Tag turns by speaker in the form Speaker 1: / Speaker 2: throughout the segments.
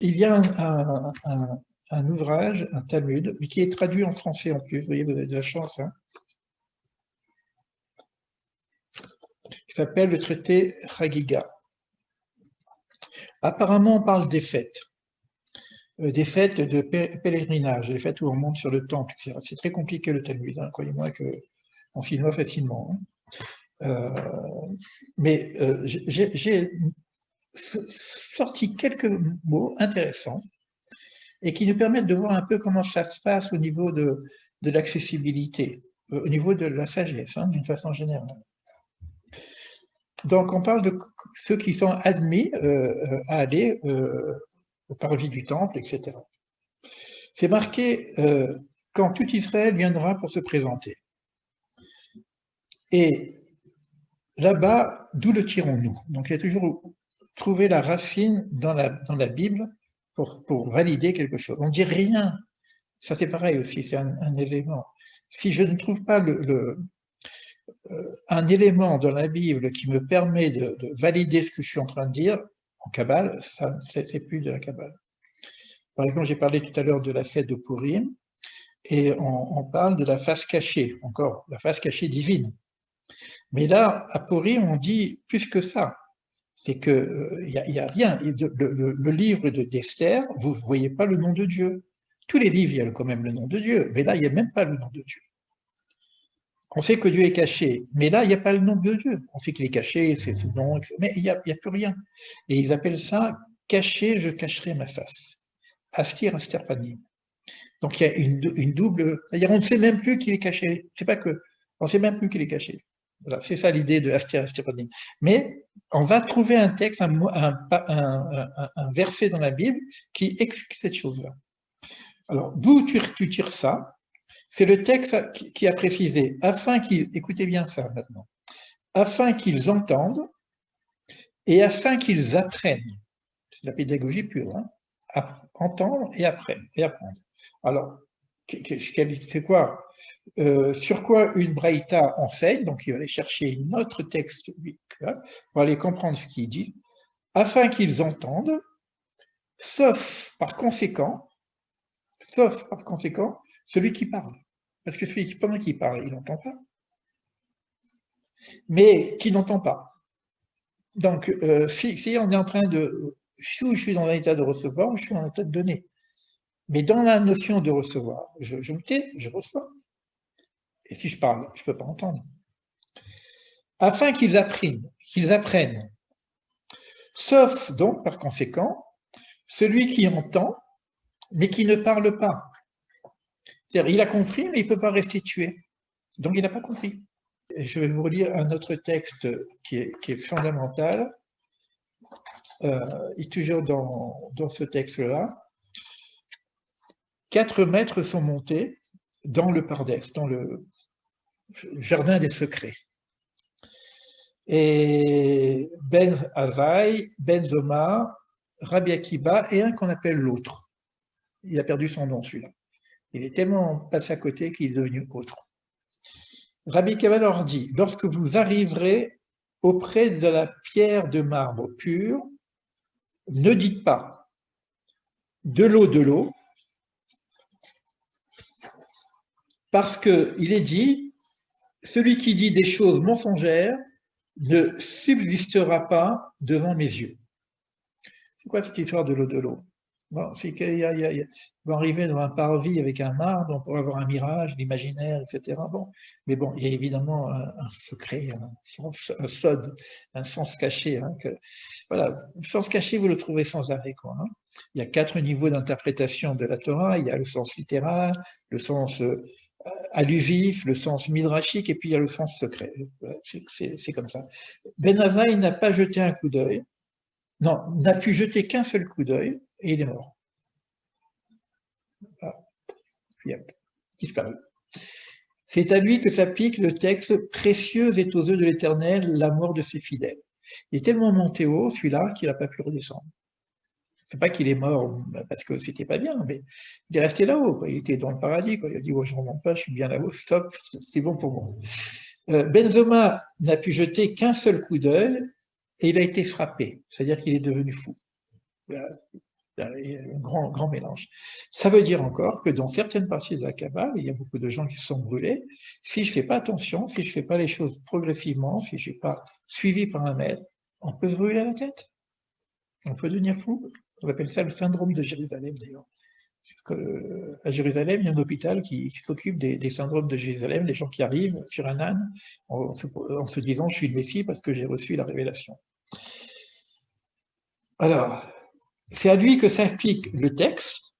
Speaker 1: il y a un ouvrage, un Talmud, mais qui est traduit en français en plus, vous voyez, vous avez de la chance, hein, qui s'appelle le traité Chagiga. Apparemment, on parle des fêtes de pèlerinage, des fêtes où on monte sur le temple, etc. C'est très compliqué le Talmud, hein, croyez-moi qu'on s'y noie facilement. Hein. Mais j'ai sorti quelques mots intéressants et qui nous permettent de voir un peu comment ça se passe au niveau de l'accessibilité, au niveau de la sagesse, hein, d'une façon générale. Donc, on parle de ceux qui sont admis à aller au parvis du temple, etc. C'est marqué quand tout Israël viendra pour se présenter. Et là-bas, d'où le tirons-nous? Donc, il y a toujours trouvé la racine dans la Bible pour valider quelque chose. On ne dit rien. Ça, c'est pareil aussi, c'est un élément. Si je ne trouve pas un élément dans la Bible qui me permet de valider ce que je suis en train de dire, en Kabbale, c'est plus de la Kabbale. Par exemple, j'ai parlé tout à l'heure de la fête de Purim, et on parle de la face cachée, encore, la face cachée divine. Mais là, à Purim, on dit plus que ça. C'est qu'il n'y a rien. Le livre d'Esther, vous ne voyez pas le nom de Dieu. Tous les livres, il y a quand même le nom de Dieu, mais là, il n'y a même pas le nom de Dieu. On sait que Dieu est caché, mais là, il n'y a pas le nom de Dieu. On sait qu'il est caché, c'est ce nom, mais il n'y a plus rien. Et ils appellent ça « caché, je cacherai ma face ». Astir, Asterpanim. Donc il y a une double... C'est-à-dire on ne sait même plus qu'il est caché. C'est pas que... On ne sait même plus qu'il est caché. Voilà, c'est ça l'idée de Astir, Asterpanim. Mais on va trouver un texte, un verset dans la Bible qui explique cette chose-là. Alors, d'où tu tires ça? C'est le texte qui a précisé, afin qu'ils, écoutez bien ça maintenant, afin qu'ils entendent et afin qu'ils apprennent. C'est de la pédagogie pure, hein, entendre et apprendre. Alors, c'est quoi sur quoi une braïta enseigne? Donc, il va aller chercher un autre texte pour aller comprendre ce qu'il dit, afin qu'ils entendent, sauf par conséquent, celui qui parle. Parce que pendant qu'il parle, il n'entend pas. Mais qui n'entend pas. Donc, si on est en train de... Si je suis dans un état de recevoir, ou je suis dans un état de donner. Mais dans la notion de recevoir, je me tais, je reçois. Et si je parle, je ne peux pas entendre. Afin qu'ils apprennent. Sauf donc, par conséquent, celui qui entend, mais qui ne parle pas. C'est-à-dire, il a compris, mais il ne peut pas restituer. Donc, il n'a pas compris. Et je vais vous relire un autre texte qui est fondamental, et toujours dans ce texte-là. 4 maîtres sont montés dans le Pardès, dans le jardin des secrets. Et Ben Azaï, Ben Zoma, Rabbi Akiba et un qu'on appelle l'autre. Il a perdu son nom, celui-là. Il est tellement passé à côté qu'il est devenu autre. Rabbi Akiba leur dit, lorsque vous arriverez auprès de la pierre de marbre pure, ne dites pas de l'eau, parce qu'il est dit, celui qui dit des choses mensongères ne subsistera pas devant mes yeux. C'est quoi cette histoire de l'eau? Bon, c'est qu'il va arriver dans un parvis avec un marbre, on pourrait avoir un mirage, l'imaginaire, etc. Bon, mais bon, il y a évidemment un secret, un sod, un sens caché. Hein, voilà, le sens caché, vous le trouvez sans arrêt. Quoi, hein. Il y a 4 niveaux d'interprétation de la Torah. Il y a le sens littéral, le sens allusif, le sens midrashique, et puis il y a le sens secret. C'est comme ça. Ben Azaï n'a pas jeté un coup d'œil. Non, n'a pu jeter qu'un seul coup d'œil et il est mort. Ah, puis disparu. C'est à lui que s'applique le texte « Précieux est aux yeux de l'Éternel la mort de ses fidèles ». Il est tellement monté haut, celui-là, qu'il n'a pas pu redescendre. C'est pas qu'il est mort parce que c'était pas bien, mais il est resté là-haut. Il était dans le paradis. Quoi. Il a dit oh, « je ne remonte pas, je suis bien là-haut, stop, c'est bon pour moi ». Benzoma n'a pu jeter qu'un seul coup d'œil et il a été frappé, c'est-à-dire qu'il est devenu fou. Il y a un grand mélange. Ça veut dire encore que dans certaines parties de la Kabbale, il y a beaucoup de gens qui se sont brûlés. Si je ne fais pas attention, si je ne fais pas les choses progressivement, si je ne suis pas suivi par un maître, on peut se brûler la tête. On peut devenir fou. On appelle ça le syndrome de Jérusalem, d'ailleurs. À Jérusalem, il y a un hôpital qui s'occupe des syndromes de Jérusalem, les gens qui arrivent sur un âne en se disant « je suis le Messie parce que j'ai reçu la révélation ». Alors, c'est à lui que s'applique le texte.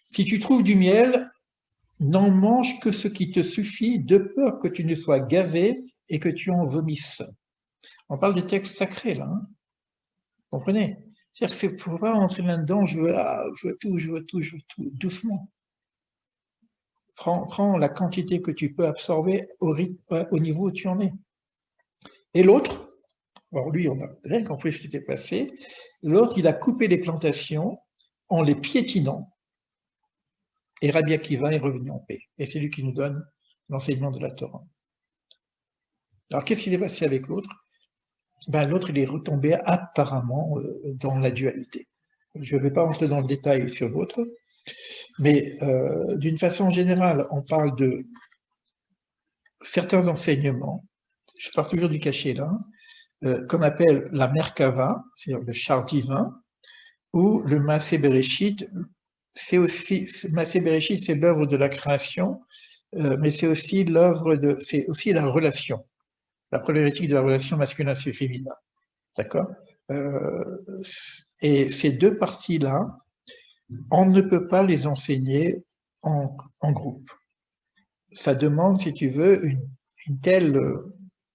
Speaker 1: Si tu trouves du miel, n'en mange que ce qui te suffit, de peur que tu ne sois gavé et que tu en vomisses. On parle des textes sacrés, là. Hein, vous comprenez? C'est-à-dire qu'il ne faut pas rentrer là-dedans, je veux tout, doucement. Prends la quantité que tu peux absorber au niveau où tu en es. Et l'autre, alors lui, on n'a rien compris ce qui s'était passé, l'autre, il a coupé les plantations en les piétinant, et Rabbi Akiva est revenu en paix. Et c'est lui qui nous donne l'enseignement de la Torah. Alors, qu'est-ce qui s'est passé avec l'autre? Ben, l'autre, il est retombé apparemment dans la dualité. Je ne vais pas rentrer dans le détail sur l'autre, mais d'une façon générale, on parle de certains enseignements, je pars toujours du cachet là, qu'on appelle la Merkava, c'est-à-dire le char divin, ou le Maaseh Bereshit. C'est aussi, Maaseh Bereshit, c'est l'œuvre de la création, mais c'est aussi c'est aussi la relation, la problématique de la relation masculin-féminin, d'accord? Et ces deux parties-là, on ne peut pas les enseigner en groupe. Ça demande, si tu veux, une telle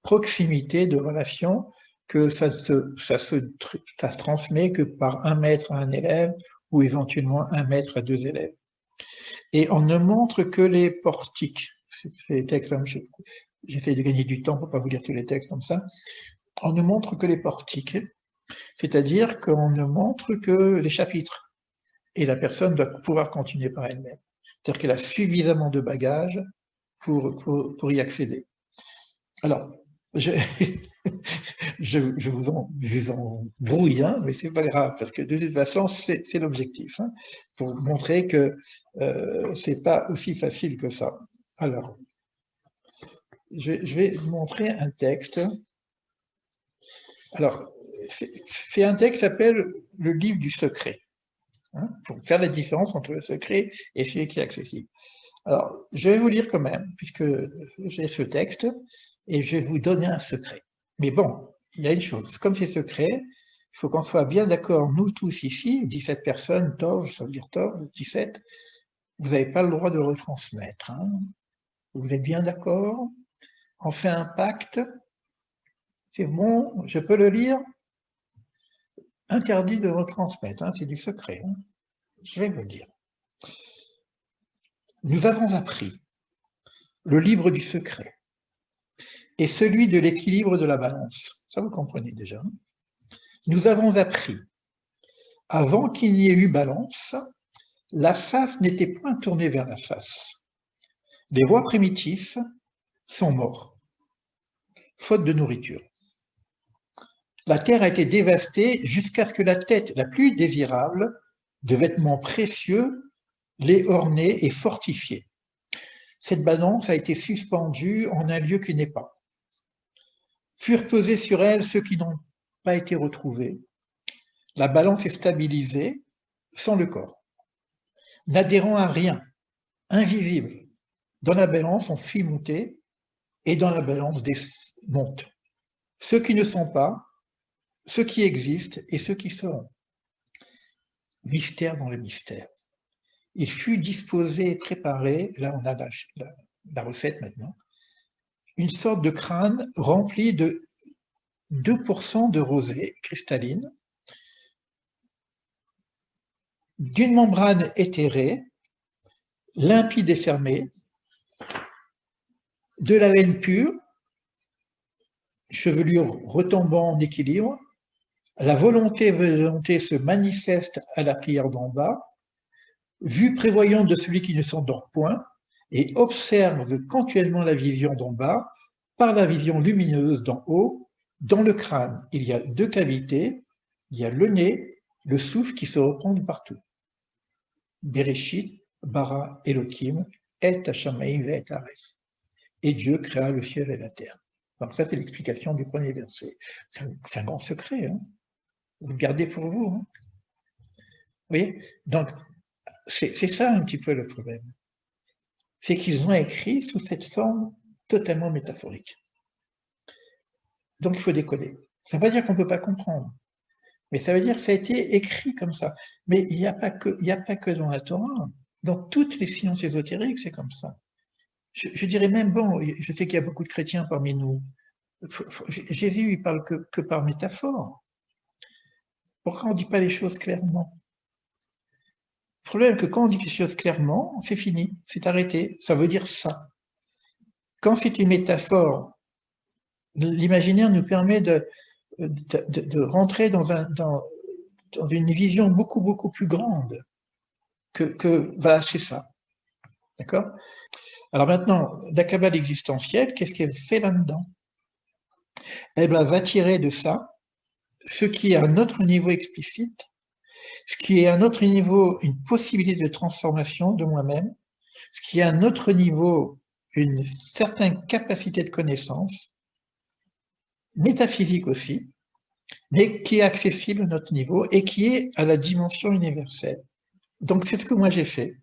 Speaker 1: proximité de relation que ça se transmet que par un maître à un élève ou éventuellement un maître à deux élèves. Et on ne montre que les portiques. Ces textes, j'essaie de gagner du temps pour ne pas vous lire tous les textes comme ça. On ne montre que les portiques, c'est-à-dire qu'on ne montre que les chapitres. Et la personne doit pouvoir continuer par elle-même. C'est-à-dire qu'elle a suffisamment de bagages pour y accéder. Alors, je vous en brouille, hein, mais c'est pas grave, parce que de toute façon, c'est l'objectif, hein, pour montrer que c'est pas aussi facile que ça. Alors, je vais vous montrer un texte. Alors, c'est un texte qui s'appelle le livre du secret, hein, pour faire la différence entre le secret et celui qui est accessible. Alors, je vais vous lire quand même, puisque j'ai ce texte, et je vais vous donner un secret. Mais bon, il y a une chose, comme c'est secret, il faut qu'on soit bien d'accord, nous tous ici, 17 personnes, Tov, ça veut dire Tov, 17, vous n'avez pas le droit de le retransmettre. Hein. Vous êtes bien d'accord? On fait un pacte, c'est bon, je peux le lire? Interdit de retransmettre, hein, c'est du secret. Hein. Je vais vous le dire. Nous avons appris le livre du secret et celui de l'équilibre de la balance. Ça, vous comprenez déjà. Nous avons appris, avant qu'il n'y ait eu balance, la face n'était point tournée vers la face. Les rois primitifs sont morts, faute de nourriture. La terre a été dévastée jusqu'à ce que la tête la plus désirable, de vêtements précieux, l'ait ornée et fortifiée. Cette balance a été suspendue en un lieu qui n'est pas. Furent pesés sur elle ceux qui n'ont pas été retrouvés. La balance est stabilisée sans le corps. N'adhérant à rien, invisible, dans la balance on fit monter et dans la balance monte. Ceux qui ne sont pas, ceux qui existent et ceux qui seront. Mystère dans le mystère. Il fut disposé et préparé, là on a la recette maintenant, une sorte de crâne rempli de 2% de rosée cristalline, d'une membrane éthérée, limpide et fermée, de la laine pure, chevelure retombant en équilibre, la volonté se manifeste à la prière d'en bas, vue prévoyante de celui qui ne s'endort point, et observe continuellement la vision d'en bas par la vision lumineuse d'en haut. Dans le crâne, il y a deux cavités, il y a le nez le souffle qui se reprend de partout. Bereshit, bara, Elohim, et Hashamaim ve et Haaretz. Et Dieu créa le ciel et la terre. Donc ça, c'est l'explication du premier verset. C'est un grand secret, hein. Vous le gardez pour vous. Hein. Vous voyez? Donc, c'est ça un petit peu le problème. C'est qu'ils ont écrit sous cette forme totalement métaphorique. Donc il faut décoder. Ça ne veut pas dire qu'on ne peut pas comprendre, mais ça veut dire que ça a été écrit comme ça. Mais il n'y a pas que dans la Torah. Dans toutes les sciences ésotériques, c'est comme ça. Je dirais même, bon, je sais qu'il y a beaucoup de chrétiens parmi nous. Jésus, il parle que par métaphore. Pourquoi on ne dit pas les choses clairement? Le problème est que quand on dit les choses clairement, c'est fini, c'est arrêté, ça veut dire ça. Quand c'est une métaphore, l'imaginaire nous permet de rentrer dans une vision beaucoup plus grande que voilà, c'est ça. D'accord? Alors maintenant, la Kabbale existentielle, qu'est-ce qu'elle fait là-dedans? Elle va tirer de ça ce qui est à un autre niveau explicite, ce qui est à un autre niveau une possibilité de transformation de moi-même, ce qui est à un autre niveau une certaine capacité de connaissance, métaphysique aussi, mais qui est accessible à notre niveau et qui est à la dimension universelle. Donc c'est ce que moi j'ai fait.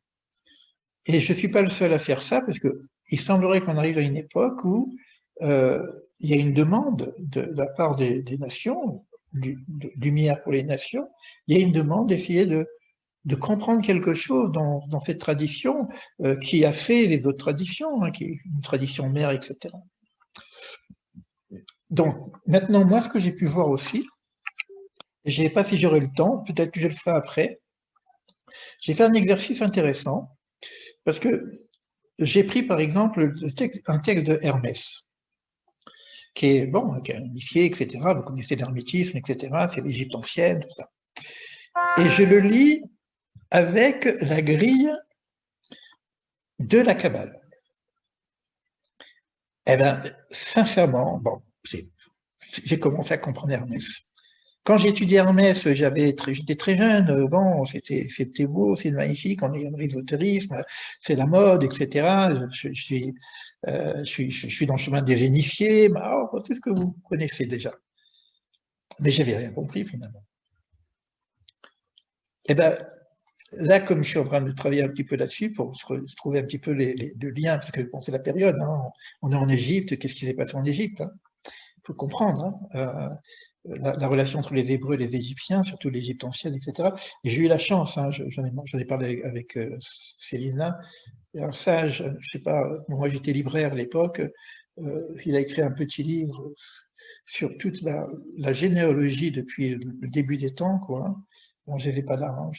Speaker 1: Et je ne suis pas le seul à faire ça, parce qu'il semblerait qu'on arrive à une époque où il y a une demande de la part des nations, du Lumière pour les nations, il y a une demande d'essayer de comprendre quelque chose dans cette tradition qui a fait les autres traditions, hein, qui est une tradition mère, etc. Donc, maintenant, moi, ce que j'ai pu voir aussi, je ne sais pas si j'aurai le temps, peut-être que je le ferai après, j'ai fait un exercice intéressant, parce que j'ai pris, par exemple, un texte de Hermès, qui est, bon, qui est initié, etc. Vous connaissez l'hermétisme, etc. C'est l'Égypte ancienne, tout ça. Et je le lis avec la grille de la Kabbale. Eh bien, sincèrement, bon, j'ai commencé à comprendre Hermès. Quand j'ai étudié Hermès, j'étais très jeune, bon, c'était beau, c'est magnifique, on est dans l'ésotérisme, c'est la mode, etc. Je suis dans le chemin des initiés, tout ce que vous connaissez déjà. Mais j'avais rien compris finalement. Et bien, là, comme je suis en train de travailler un petit peu là-dessus, pour se trouver un petit peu les liens, parce que bon, c'est la période, hein, on est en Égypte, qu'est-ce qui s'est passé en Égypte, hein? Il faut comprendre hein, la relation entre les Hébreux et les Égyptiens, surtout l'Égypte ancienne, etc. Et j'ai eu la chance, hein, j'en ai parlé avec Célina, un sage, je ne sais pas, moi j'étais libraire à l'époque, il a écrit un petit livre sur toute la généalogie depuis le début des temps, quoi. Hein. Bon, je ne les ai pas là, hein,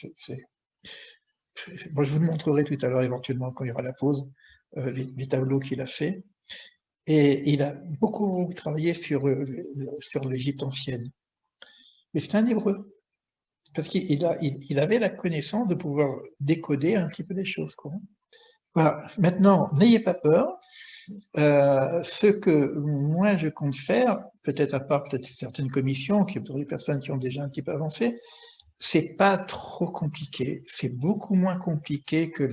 Speaker 1: moi je vous le montrerai tout à l'heure éventuellement quand il y aura la pause, les tableaux qu'il a fait. Et il a beaucoup travaillé sur l'Égypte ancienne. Mais c'est un hébreu, parce qu'il avait la connaissance de pouvoir décoder un petit peu les choses. Quoi. Voilà. Maintenant, n'ayez pas peur. Ce que moi je compte faire, peut-être à part peut-être certaines commissions, pour des personnes qui ont déjà un petit peu avancé, c'est pas trop compliqué. C'est beaucoup moins compliqué que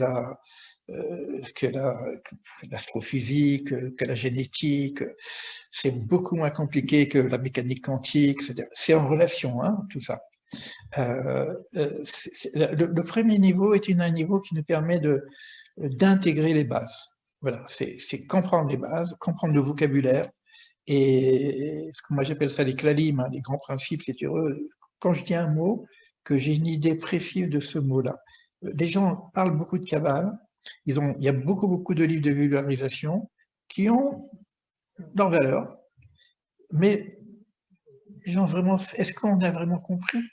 Speaker 1: l'astrophysique, que la génétique, c'est beaucoup moins compliqué que la mécanique quantique, c'est en relation, hein, tout ça. Le premier niveau est un niveau qui nous permet d'intégrer les bases. Voilà, c'est comprendre les bases, comprendre le vocabulaire, et ce que moi j'appelle ça les klalim, hein, les grands principes, c'est heureux. Quand je dis un mot, que j'ai une idée précise de ce mot-là. Les gens parlent beaucoup de Kabbale, il y a beaucoup de livres de vulgarisation qui ont leur valeur, mais les gens vraiment, est-ce qu'on a vraiment compris?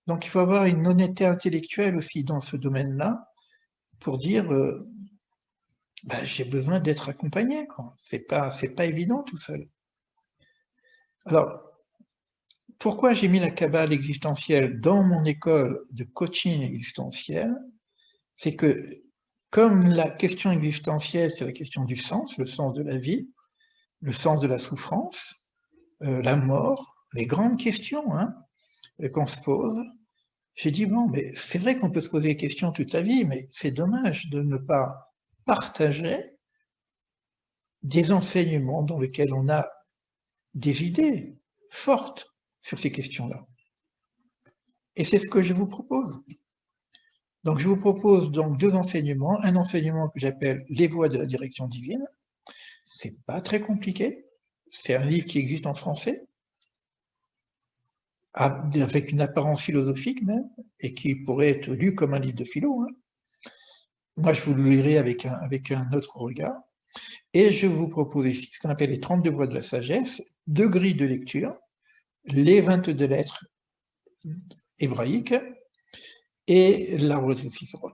Speaker 1: Donc il faut avoir une honnêteté intellectuelle aussi dans ce domaine-là pour dire j'ai besoin d'être accompagné. C'est pas évident tout seul. Alors, pourquoi j'ai mis la Kabbale existentielle dans mon école de coaching existentiel? C'est que comme la question existentielle, c'est la question du sens, le sens de la vie, le sens de la souffrance, la mort, les grandes questions hein, qu'on se pose, J'ai dit, bon, mais c'est vrai qu'on peut se poser des questions toute la vie, mais c'est dommage de ne pas partager des enseignements dans lesquels on a des idées fortes sur ces questions-là. Et c'est ce que je vous propose. Donc je vous propose donc deux enseignements. Un enseignement que j'appelle « Les voies de la direction divine ». C'est pas très compliqué. C'est un livre qui existe en français, avec une apparence philosophique même, et qui pourrait être lu comme un livre de philo. Hein. Moi, je vous le lirai avec un autre regard. Et je vous propose ici ce qu'on appelle les 32 voies de la sagesse, deux grilles de lecture, les 22 lettres hébraïques et l'arbre de Sifrot.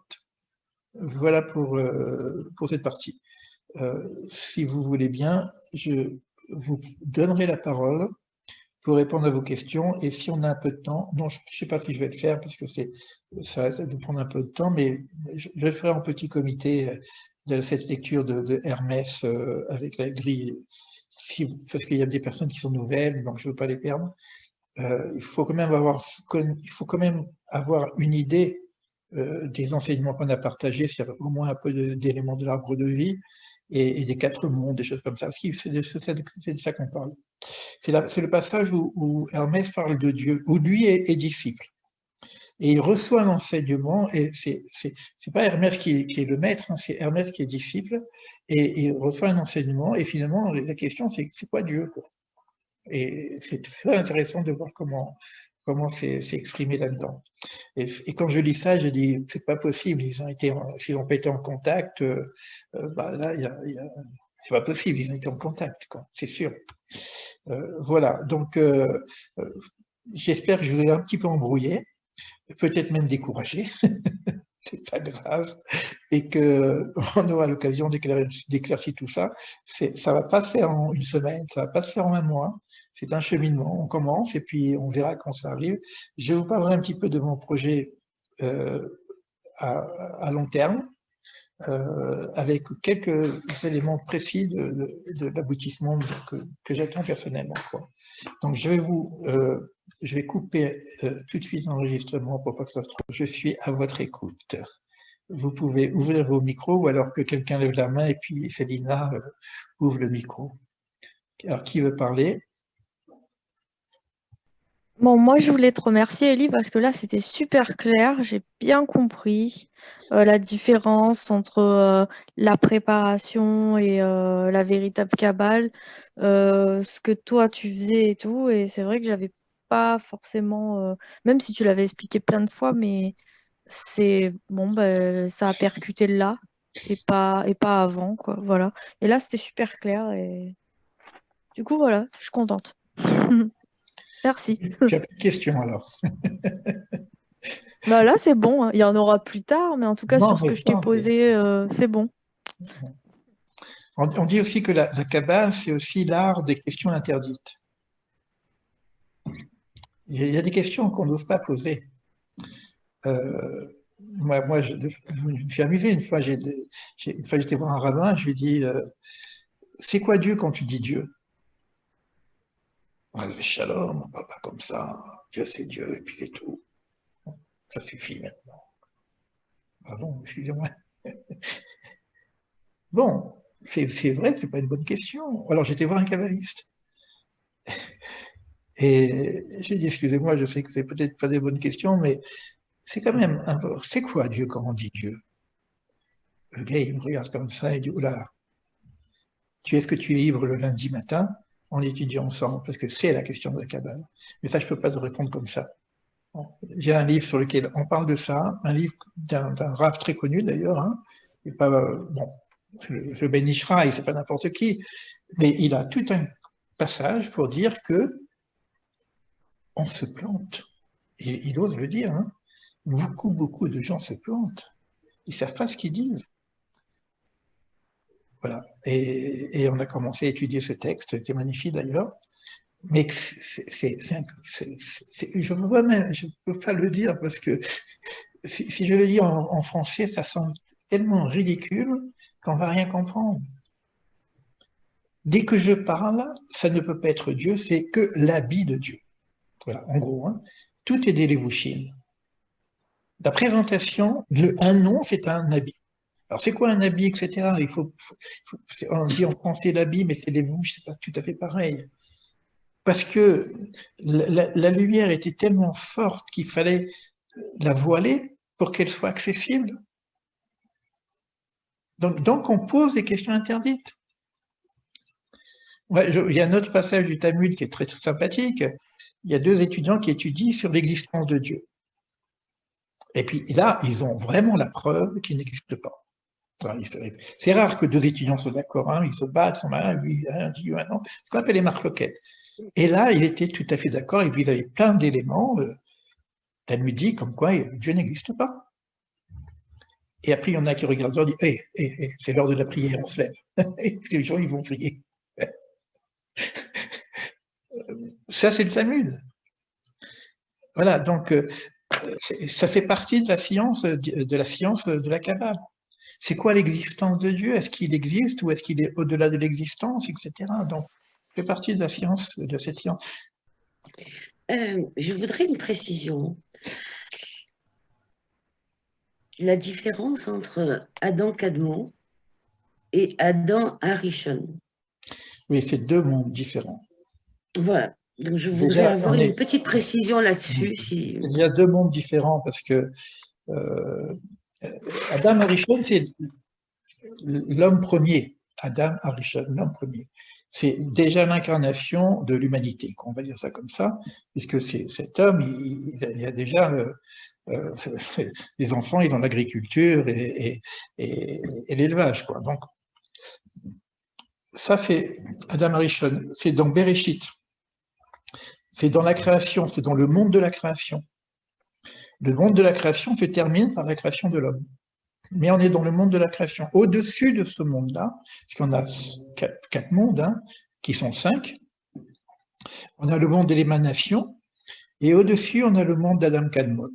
Speaker 1: Voilà pour cette partie. Si vous voulez bien, je vous donnerai la parole pour répondre à vos questions, et si on a un peu de temps, non, je ne sais pas si je vais le faire, parce que ça va de prendre un peu de temps, mais je le ferai en petit comité de cette lecture de Hermès avec la grille, parce qu'il y a des personnes qui sont nouvelles, donc je ne veux pas les perdre. Il faut quand même avoir une idée des enseignements qu'on a partagés, c'est au moins un peu d'éléments de l'arbre de vie, et des quatre mondes, des choses comme ça, parce que c'est de ça qu'on parle. C'est le passage où Hermès parle de Dieu, où lui est disciple. Et il reçoit l'enseignement, et c'est pas Hermès qui est le maître, hein, c'est Hermès qui est disciple, et il reçoit un enseignement, et finalement, la question c'est quoi Dieu, quoi. Et c'est très intéressant de voir comment c'est exprimé là-dedans. Et quand je lis ça, je dis, c'est pas possible, s'ils n'ont pas été en contact, bah là, c'est pas possible, ils ont été en contact, quoi, c'est sûr. Voilà, donc j'espère que je vous ai un petit peu embrouillé, peut-être même découragé, c'est pas grave, et qu'on aura l'occasion d'éclaircir tout ça. Ça va pas se faire en une semaine, ça va pas se faire en un mois, c'est un cheminement, on commence et puis on verra quand ça arrive. Je vous parlerai un petit peu de mon projet à long terme, avec quelques éléments précis de l'aboutissement que j'attends personnellement, quoi. Donc je vais couper tout de suite l'enregistrement pour pas que ça se trouve. Je suis à votre écoute. Vous pouvez ouvrir vos micros ou alors que quelqu'un lève la main et puis Célina ouvre le micro. Alors, qui veut parler?
Speaker 2: Bon, moi, je voulais te remercier, Ellie, parce que là, c'était super clair. J'ai bien compris la différence entre la préparation et la véritable cabale, ce que toi, tu faisais et tout. Et c'est vrai que j'avais pas forcément, même si tu l'avais expliqué plein de fois, mais c'est bon, ben, ça a percuté là et pas avant, quoi. Voilà. Et là, c'était super clair. Et du coup, voilà, je suis contente. Merci.
Speaker 1: Tu as plus de questions alors?
Speaker 2: Bah là, c'est bon, hein. Il y en aura plus tard, mais en tout cas,
Speaker 1: Non,
Speaker 2: sur ce
Speaker 1: mais
Speaker 2: que
Speaker 1: je
Speaker 2: je t'ai
Speaker 1: pense que...
Speaker 2: posé, c'est bon.
Speaker 1: On dit aussi que la Kabbale, c'est aussi l'art des questions interdites. Il y a des questions qu'on n'ose pas poser. Moi je me suis amusé une fois, j'étais voir un rabbin, je lui ai dit, c'est quoi Dieu quand tu dis Dieu? Ah, Shalom, on ne parle pas comme ça, Dieu c'est Dieu, et puis c'est tout. Ça suffit maintenant. Pardon, excusez-moi. Bon, c'est vrai que c'est pas une bonne question. Alors j'étais voir un kabbaliste. Et j'ai dit, excusez-moi, je sais que c'est peut-être pas des bonnes questions, mais c'est quand même un peu, c'est quoi Dieu quand on dit Dieu? Le gars, il me regarde comme ça, il dit, oula, est-ce que tu es libre le lundi matin? On étudie ensemble, parce que c'est la question de la Kabbale. Mais ça, je ne peux pas te répondre comme ça. Bon, j'ai un livre sur lequel on parle de ça, un livre d'un Rav très connu d'ailleurs, hein, et pas, bon, le Ben Ishraï, c'est pas n'importe qui, mais il a tout un passage pour dire que on se plante. Et il ose le dire, hein. Beaucoup de gens se plantent. Ils ne savent pas ce qu'ils disent. Voilà. Et on a commencé à étudier ce texte, qui est magnifique d'ailleurs. Mais je ne peux pas le dire parce que si je le dis en français, ça semble tellement ridicule qu'on ne va rien comprendre. Dès que je parle, ça ne peut pas être Dieu, c'est que l'habit de Dieu. Voilà, en gros, hein, tout est des Lévouchim. La présentation, un nom, c'est un habit. Alors, c'est quoi un habit, etc. On dit en français l'habit, mais c'est les vouches, c'est pas tout à fait pareil. Parce que la lumière était tellement forte qu'il fallait la voiler pour qu'elle soit accessible. Donc, on pose des questions interdites. Ouais, il y a un autre passage du Talmud qui est très, très sympathique. Il y a deux étudiants qui étudient sur l'existence de Dieu. Et puis là, ils ont vraiment la preuve qu'il n'existe pas. C'est rare que deux étudiants soient d'accord, hein, ils se battent, sont là, lui, un dit, un non, ce qu'on appelle les marloquettes. Et là, il était tout à fait d'accord, et puis ils avaient plein d'éléments talmudiques comme quoi Dieu n'existe pas. Et après, il y en a qui regardent et disent, c'est l'heure de la prière, on se lève. Et puis les gens, ils vont prier. Ça, c'est le Talmud. Voilà, donc ça fait partie de la science de la Kabbale. C'est quoi l'existence de Dieu? Est-ce qu'il existe ou est-ce qu'il est au-delà de l'existence, etc. Donc, ça fait partie de la science, de cette science.
Speaker 3: Je voudrais une précision. La différence entre Adam Kadmon et Adam Harishon.
Speaker 1: Oui, c'est deux mondes différents.
Speaker 3: Voilà. Donc, je voudrais avoir une petite précision là-dessus. Si...
Speaker 1: Il y a deux mondes différents parce que Adam Harishon, c'est l'homme premier. Adam Harishon, l'homme premier. C'est déjà l'incarnation de l'humanité, on va dire ça comme ça, puisque cet homme, il y a déjà les enfants, ils ont l'agriculture et l'élevage, quoi. Donc, ça, c'est Adam Harishon, c'est dans Bereshit. C'est dans la création, c'est dans le monde de la création. Le monde de la création se termine par la création de l'homme. Mais on est dans le monde de la création. Au-dessus de ce monde-là, parce qu'on a quatre mondes, hein, qui sont 5, on a le monde de l'émanation, et au-dessus, on a le monde d'Adam Kadmon.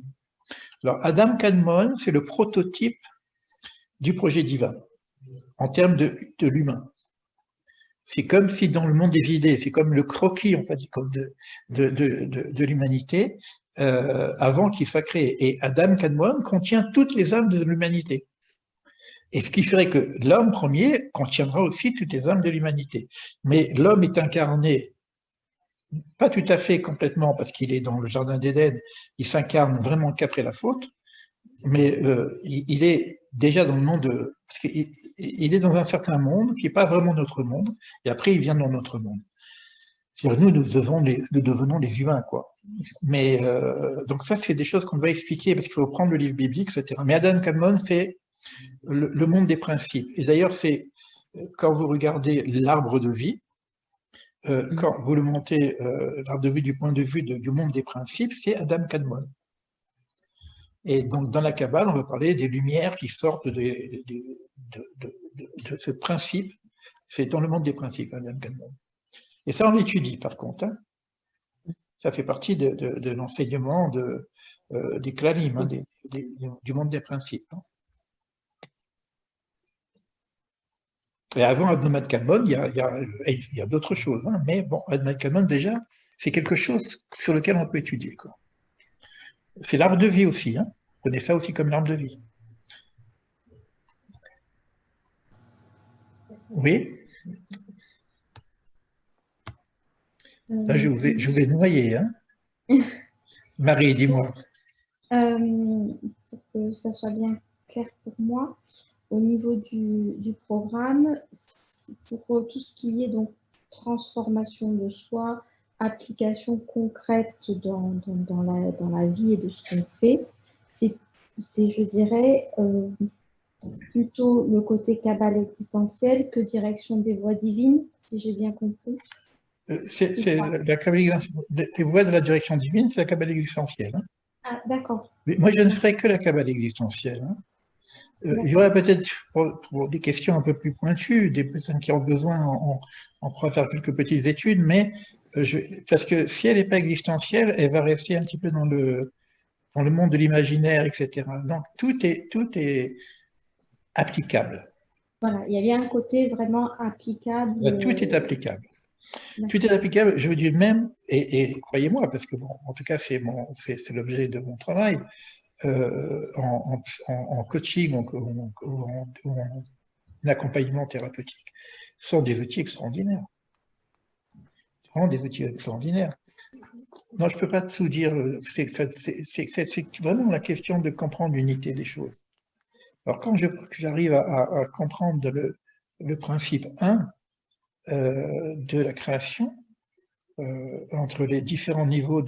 Speaker 1: Alors, Adam Kadmon, c'est le prototype du projet divin, en termes de l'humain. C'est comme si dans le monde des idées, c'est comme le croquis en fait de l'humanité avant qu'il soit créé. Et Adam Kadmon contient toutes les âmes de l'humanité. Et ce qui ferait que l'homme premier contiendra aussi toutes les âmes de l'humanité. Mais l'homme est incarné, pas tout à fait complètement, parce qu'il est dans le jardin d'Éden, il s'incarne vraiment qu'après la faute, mais il est déjà dans le monde, parce qu'il est dans un certain monde qui n'est pas vraiment notre monde, et après il vient dans notre monde. C'est-à-dire nous devenons les humains, quoi. Mais donc ça, c'est des choses qu'on doit expliquer, parce qu'il faut prendre le livre biblique, etc. Mais Adam Kadmon, c'est le monde des principes. Et d'ailleurs, c'est quand vous regardez l'arbre de vie, quand vous le montez, l'arbre de vie du point de vue du monde des principes, c'est Adam Kadmon. Et donc, dans la Kabbale, on va parler des lumières qui sortent de ce principe. C'est dans le monde des principes, Adam Kadmon. Et ça, on l'étudie, par contre. Hein. Ça fait partie de l'enseignement des klalim, hein, du monde des principes. Hein. Et avant Adam Kadmon, il y a d'autres choses. Hein, mais bon, Adam Kadmon, déjà, c'est quelque chose sur lequel on peut étudier. C'est l'arbre de vie aussi. Hein. On connaît ça aussi comme l'arbre de vie. Oui. Là, je vous ai noyé. Hein. Marie, dis-moi.
Speaker 4: Pour que ça soit bien clair pour moi, au niveau du programme, pour tout ce qui est donc transformation de soi, application concrète dans la vie et de ce qu'on fait, c'est je dirais, plutôt le côté Kabbale existentiel que direction des voies divines, si j'ai bien compris.
Speaker 1: C'est la Kabbale, les voies de la direction divine, c'est la Kabbale existentielle. Hein.
Speaker 4: Ah, d'accord.
Speaker 1: Moi, je ne ferai que la Kabbale existentielle. Hein. Il y aurait peut-être, pour des questions un peu plus pointues, des personnes qui ont besoin, on pourra faire quelques petites études, mais parce que si elle n'est pas existentielle, elle va rester un petit peu dans le monde de l'imaginaire, etc. Donc, tout est applicable.
Speaker 4: Voilà, il y a bien un côté vraiment applicable.
Speaker 1: Tout est applicable. Tout est applicable, je veux dire même, et croyez-moi, parce que bon, en tout cas c'est l'objet de mon travail, en coaching ou en accompagnement thérapeutique, sont des outils extraordinaires. Vraiment des outils extraordinaires. Non, je ne peux pas tout dire. C'est vraiment la question de comprendre l'unité des choses. Alors, quand j'arrive à comprendre le principe 1 de la création, entre les différents niveaux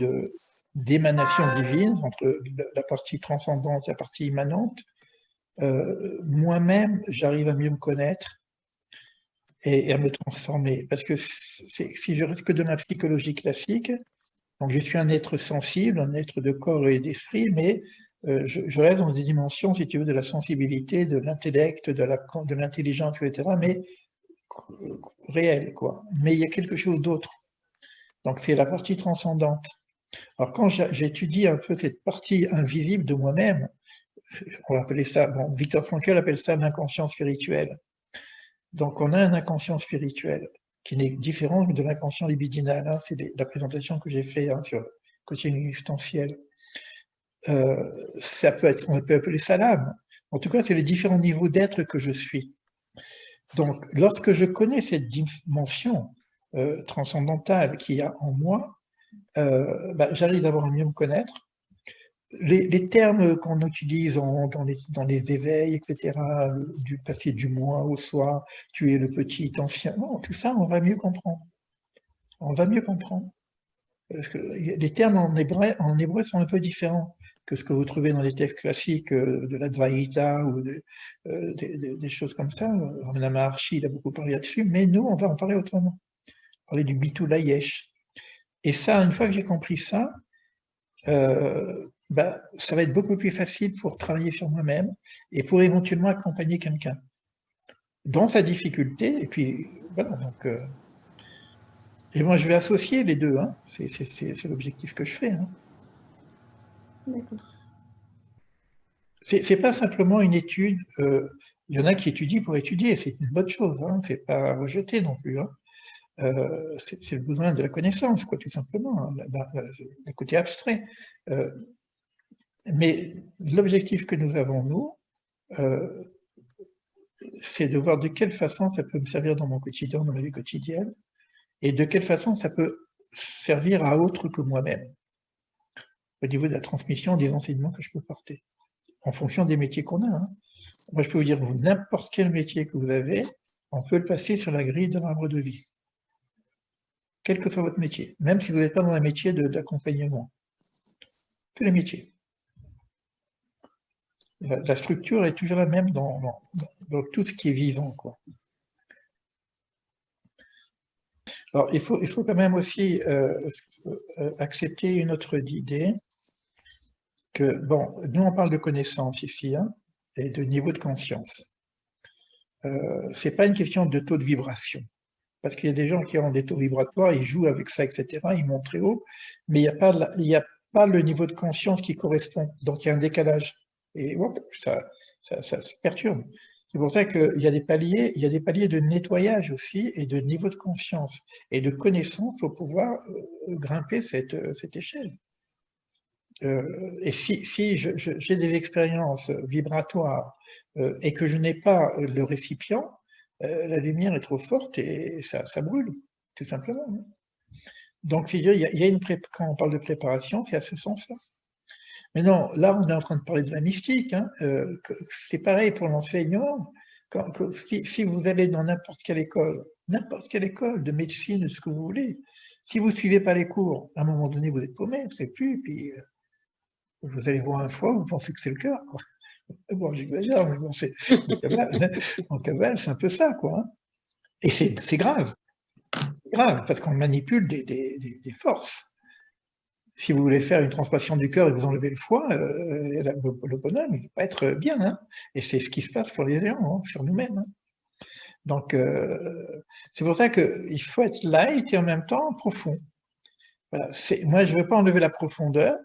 Speaker 1: d'émanation divine, entre la partie transcendante et la partie immanente, moi-même, j'arrive à mieux me connaître et à me transformer. Parce que si je reste que de ma psychologie classique, donc je suis un être sensible, un être de corps et d'esprit, mais je reste dans des dimensions, si tu veux, de la sensibilité, de l'intellect, de l'intelligence, etc., mais réel, quoi. Mais il y a quelque chose d'autre. Donc c'est la partie transcendante. Alors quand j'étudie un peu cette partie invisible de moi-même, on va appeler ça, bon, Viktor Frankl appelle ça l'inconscient spirituel. Donc on a un inconscient spirituel qui n'est différent de l'inconscient libidinal. Hein, c'est la présentation que j'ai faite sur le coaching existentiel. Ça peut être, on peut appeler ça l'âme. En tout cas, c'est les différents niveaux d'être que je suis. Donc, lorsque je connais cette dimension transcendantale qu'il y a en moi, j'arrive d'abord à mieux me connaître. Les termes qu'on utilise dans les éveils, etc., du passé du moi au soi, tu es le petit ancien, non, tout ça, on va mieux comprendre. On va mieux comprendre. Parce que les termes en hébreu sont un peu différents que ce que vous trouvez dans les textes classiques de l'Advaita ou des choses comme ça. Ramana Maharshi, il a beaucoup parlé là-dessus, mais nous, on va en parler autrement. Parler du Bitul Hayesh. Et ça, une fois que j'ai compris ça, ça va être beaucoup plus facile pour travailler sur moi-même et pour éventuellement accompagner quelqu'un dans sa difficulté. Et puis, voilà, donc... et moi, je vais associer les deux, hein. C'est l'objectif que je fais. Hein. C'est pas simplement une étude, il y en a qui étudient pour étudier, c'est une bonne chose, hein. C'est pas rejeté non plus. Hein. C'est le besoin de la connaissance, quoi, tout simplement, hein, le côté abstrait. Mais l'objectif que nous avons, nous, c'est de voir de quelle façon ça peut me servir dans mon quotidien, dans ma vie quotidienne, et de quelle façon ça peut servir à autre que moi-même, au niveau de la transmission des enseignements que je peux porter, en fonction des métiers qu'on a. Hein. Moi, je peux vous dire, n'importe quel métier que vous avez, on peut le passer sur la grille de l'arbre de vie, quel que soit votre métier, même si vous n'êtes pas dans un métier d'accompagnement. Tous les métiers. La structure est toujours la même dans tout ce qui est vivant, quoi. Alors, il faut quand même aussi accepter une autre idée, que, bon, nous on parle de connaissance ici, hein, et de niveau de conscience. C'est pas une question de taux de vibration, parce qu'il y a des gens qui ont des taux vibratoires, ils jouent avec ça, etc., ils montent très haut, mais il n'y a pas le niveau de conscience qui correspond, donc il y a un décalage, et hop, ça se perturbe. C'est pour ça qu'il y a des paliers, de nettoyage aussi, et de niveau de conscience, et de connaissance pour pouvoir grimper cette échelle. Et si j'ai des expériences vibratoires et que je n'ai pas le récipient, la lumière est trop forte et ça brûle, tout simplement. Hein. Donc, il y a quand on parle de préparation, c'est à ce sens-là. Mais non, là, on est en train de parler de la mystique. Hein, c'est pareil pour l'enseignement. Si vous allez dans n'importe quelle école de médecine, de ce que vous voulez, si vous ne suivez pas les cours, à un moment donné, vous êtes paumé, vous ne savez plus, puis vous allez voir un foie, vous pensez que c'est le cœur, quoi. Bon, j'exagère, mais bon, en cabale, c'est un peu ça, quoi. Hein. Et c'est grave. C'est grave, parce qu'on manipule des forces. Si vous voulez faire une transplantation du cœur et vous enlevez le foie, le bonhomme, il ne va pas être bien. Hein. Et c'est ce qui se passe pour les géants, hein, sur nous-mêmes. Hein. Donc, c'est pour ça qu'il faut être light et en même temps profond. Voilà. Moi, je ne veux pas enlever la profondeur,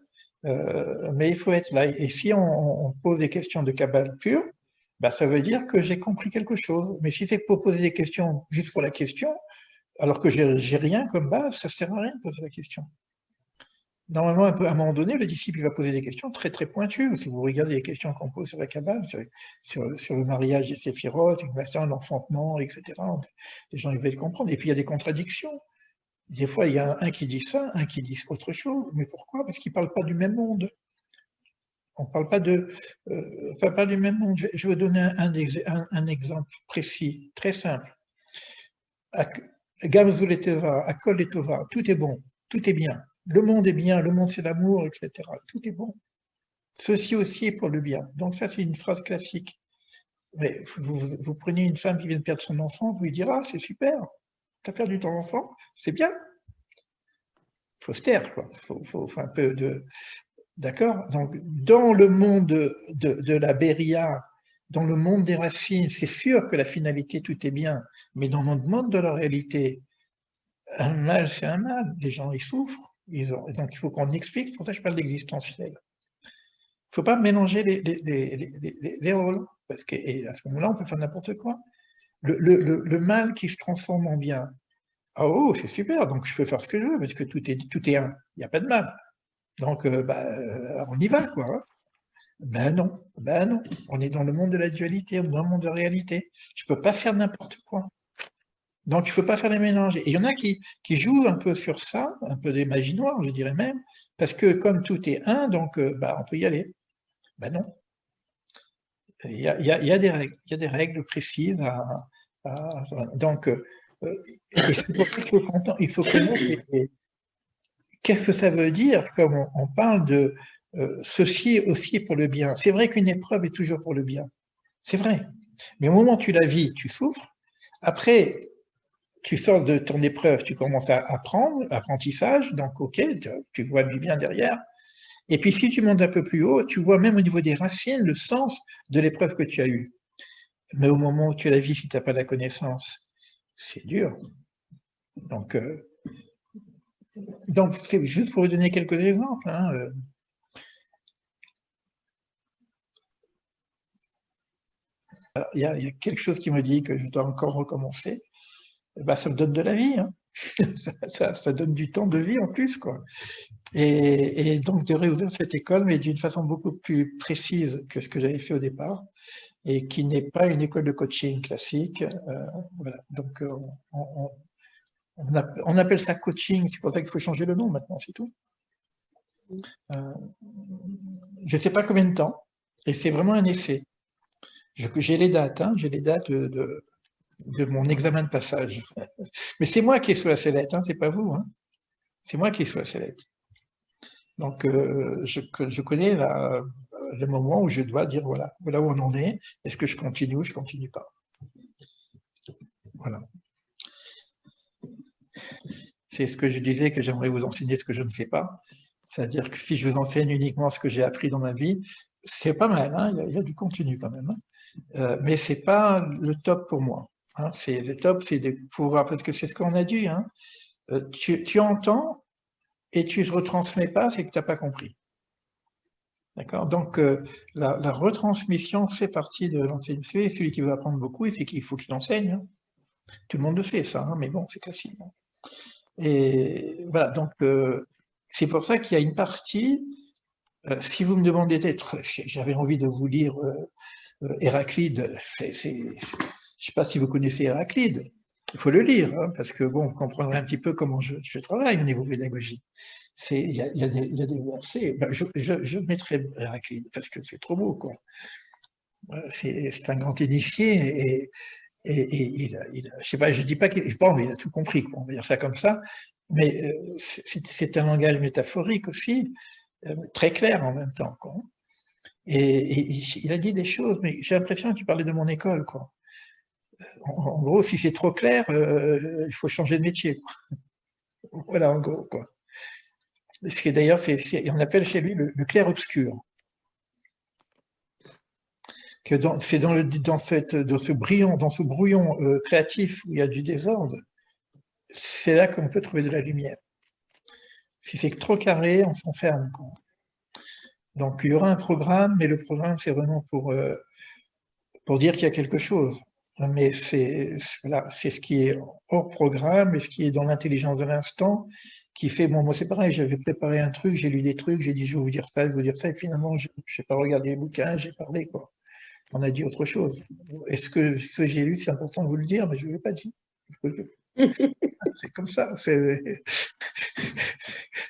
Speaker 1: mais il faut être là. Et si on pose des questions de Kabbale pure, ça veut dire que j'ai compris quelque chose. Mais si c'est pour poser des questions juste pour la question, alors que j'ai rien comme base, ça ne sert à rien de poser la question. normalement, à un moment donné, le disciple il va poser des questions très très pointues. Si vous regardez les questions qu'on pose sur la Kabbale, sur le mariage des séphirotes, l'enfantement, etc., les gens ils veulent comprendre. Et puis il y a des contradictions. Des fois, il y a un qui dit ça, un qui dit autre chose. Mais pourquoi? Parce qu'ils ne parlent pas du même monde. On ne parle pas pas du même monde. Je vais vous donner un exemple précis, très simple. Gamzul et Teva, Akol et Tova, tout est bon, tout est bien. Le monde est bien, le monde c'est l'amour, etc. Tout est bon. Ceci aussi est pour le bien. Donc ça, c'est une phrase classique. Mais vous prenez une femme qui vient de perdre son enfant, vous lui direz, ah, c'est super, tu as perdu ton enfant, c'est bien. Il faut se taire, quoi. Il faut un peu de... D'accord? Donc, dans le monde de la Beria, dans le monde des racines, c'est sûr que la finalité, tout est bien. Mais dans notre monde de la réalité, un mal, c'est un mal. Les gens, ils souffrent. Et donc, il faut qu'on explique. C'est pour ça que je parle d'existentiel. Il ne faut pas mélanger les rôles. Parce qu'à ce moment-là, on peut faire n'importe quoi. Le mal qui se transforme en bien. Ah oh, c'est super, donc je peux faire ce que je veux, parce que tout est un. Il n'y a pas de mal. Donc, on y va, quoi. Hein. Ben non, on est dans le monde de la dualité, on est dans le monde de la réalité. Je ne peux pas faire n'importe quoi. Donc, il ne faut pas faire les mélanges. Et il y en a qui jouent un peu sur ça, un peu des magies noires, je dirais même, parce que comme tout est un, donc on peut y aller. Ben non. Il y a des règles précises donc, et c'est pour ça qu'il faut connaître qu'est-ce que ça veut dire comme on parle de ceci aussi pour le bien. C'est vrai qu'une épreuve est toujours pour le bien. C'est vrai. Mais au moment où tu la vis, tu souffres. Après, tu sors de ton épreuve, tu commences à apprendre, apprentissage, donc ok, tu vois du bien derrière. Et puis si tu montes un peu plus haut, tu vois même au niveau des racines le sens de l'épreuve que tu as eue. Mais au moment où tu la vis, si tu n'as pas la connaissance, c'est dur. Donc c'est juste pour vous donner quelques exemples. Hein. Alors, il y a quelque chose qui me dit que je dois encore recommencer. Eh ben, ça me donne de la vie. Hein. ça donne du temps de vie en plus, quoi. Et donc de réouvrir cette école, mais d'une façon beaucoup plus précise que ce que j'avais fait au départ, et qui n'est pas une école de coaching classique. Voilà. Donc on appelle ça coaching, c'est pour ça qu'il faut changer le nom maintenant, c'est tout. Je ne sais pas combien de temps, et c'est vraiment un essai. J'ai les dates, hein, j'ai les dates de mon examen de passage. Mais c'est moi qui ai sous la sellette, hein, c'est pas vous. Hein. C'est moi qui ai sous la sellette. Donc, je connais le moment où je dois dire, voilà où on en est, est-ce que je continue ou je ne continue pas. Voilà. C'est ce que je disais, que j'aimerais vous enseigner ce que je ne sais pas. C'est-à-dire que si je vous enseigne uniquement ce que j'ai appris dans ma vie, c'est pas mal, hein, il y a du contenu quand même. Hein. Mais ce n'est pas le top pour moi. Hein. Le top, c'est de pouvoir, parce que c'est ce qu'on a dit, hein, tu entends et tu ne retransmets pas, c'est que tu n'as pas compris. D'accord. Donc, la retransmission fait partie de l'enseignement. C'est celui qui veut apprendre beaucoup, et c'est qu'il faut qu'il enseigne. Hein. Tout le monde le fait, ça, hein, mais bon, c'est classique. Hein. Et voilà, donc, c'est pour ça qu'il y a une partie, si vous me demandez d'être, j'avais envie de vous lire Héraclide, je ne sais pas si vous connaissez Héraclide, il faut le lire, hein, parce que bon, vous comprendrez un petit peu comment je travaille au niveau pédagogie. Il y a des versets, ben, je mettrai Héraclide, parce que c'est trop beau, quoi. C'est un grand initié, et je sais pas, je dis pas qu'il il a tout compris, quoi, on va dire ça comme ça, mais c'est un langage métaphorique aussi, très clair en même temps, quoi. Et il a dit des choses, mais j'ai l'impression qu'il parlait de mon école, quoi. En gros, si c'est trop clair, il faut changer de métier, quoi. Voilà, en gros, quoi. Ce qui d'ailleurs, on appelle chez lui le clair-obscur. C'est dans ce brouillon créatif où il y a du désordre, c'est là qu'on peut trouver de la lumière. Si c'est trop carré, on s'enferme. Donc il y aura un programme, mais le programme c'est vraiment pour dire qu'il y a quelque chose. Mais c'est ce qui est hors programme et ce qui est dans l'intelligence de l'instant qui fait, bon, moi c'est pareil, j'avais préparé un truc, j'ai lu des trucs, j'ai dit je vais vous dire ça, je vais vous dire ça, et finalement, je n'ai pas regardé les bouquins, j'ai parlé, quoi. On a dit autre chose. Est-ce que ce que j'ai lu, c'est important de vous le dire, mais je ne l'ai pas dit. C'est comme ça, c'est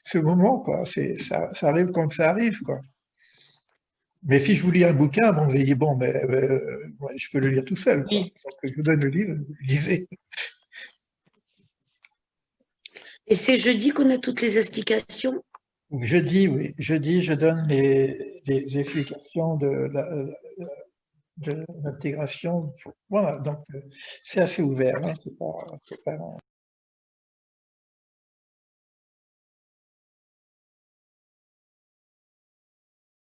Speaker 1: ce moment, quoi. Ça arrive comme ça arrive, quoi. Mais si je vous lis un bouquin, bon, vous allez dire, bon, mais ouais, je peux le lire tout seul, quoi.
Speaker 3: Oui.
Speaker 1: Donc, je vous donne le livre, vous le lisez.
Speaker 3: Et c'est jeudi qu'on a toutes les explications?
Speaker 1: Jeudi, oui. Jeudi, je donne les explications de l'intégration. Voilà, donc c'est assez ouvert. Hein, c'est pas